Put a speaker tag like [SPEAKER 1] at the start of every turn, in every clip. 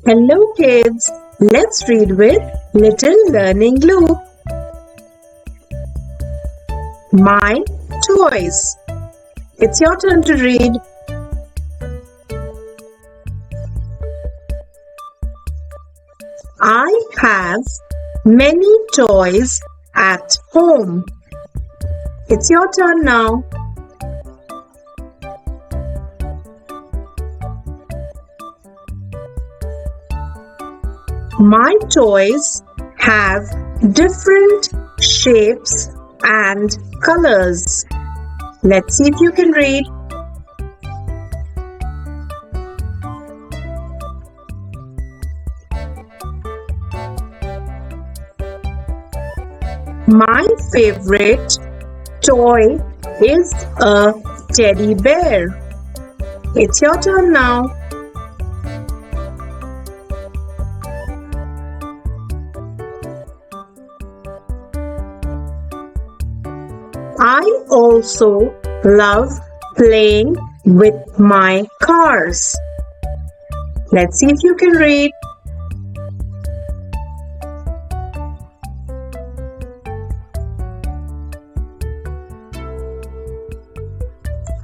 [SPEAKER 1] Hello kids, let's read with Little Learning Loop. My toys. It's your turn to read. I have many toys at home. It's your turn now. My toys have different shapes and colors. Let's see if you can read. My favorite toy is a teddy bear. It's your turn now. I also love playing with my cars. Let's see if you can read.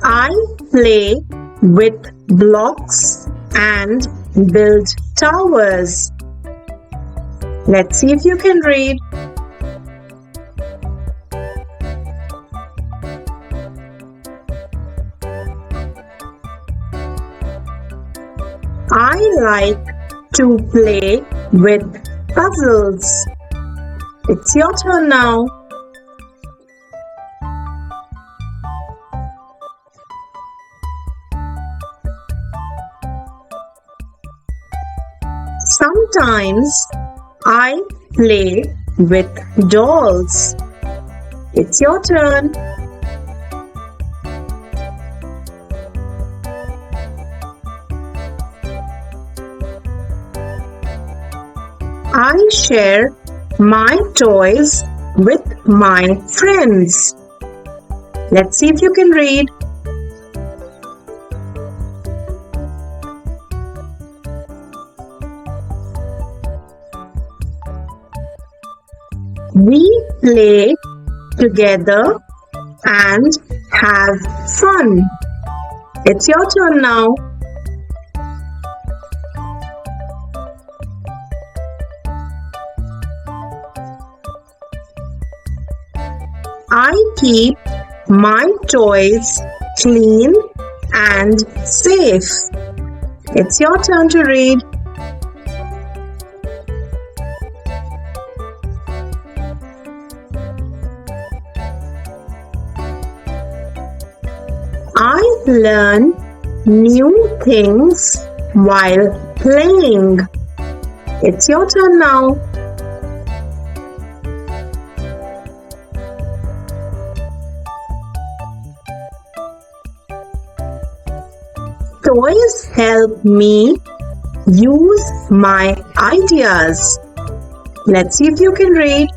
[SPEAKER 1] I play with blocks and build towers. Let's see if you can read. I like to play with puzzles. It's your turn now. Sometimes I play with dolls. It's your turn. I share my toys with my friends. Let's see if you can read. We play together and have fun. It's your turn now. I keep my toys clean and safe. It's your turn to read. I learn new things while playing. It's your turn now. Toys help me use my ideas. Let's see if you can read.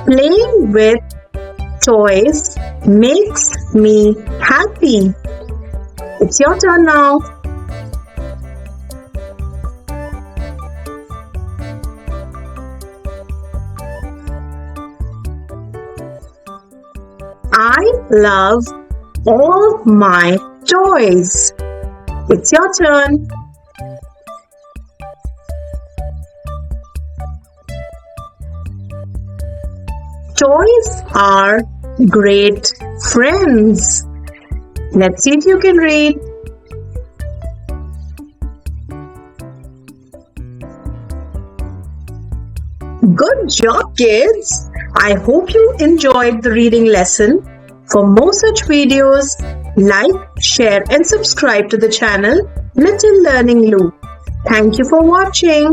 [SPEAKER 1] Playing with toys makes me happy. It's your turn now. I love all my toys. It's your turn. Toys are great friends. Let's see if you can read. Good job, kids! I hope you enjoyed the reading lesson. For more such videos, like, share and subscribe to the channel Little Learning Loop. Thank you for watching.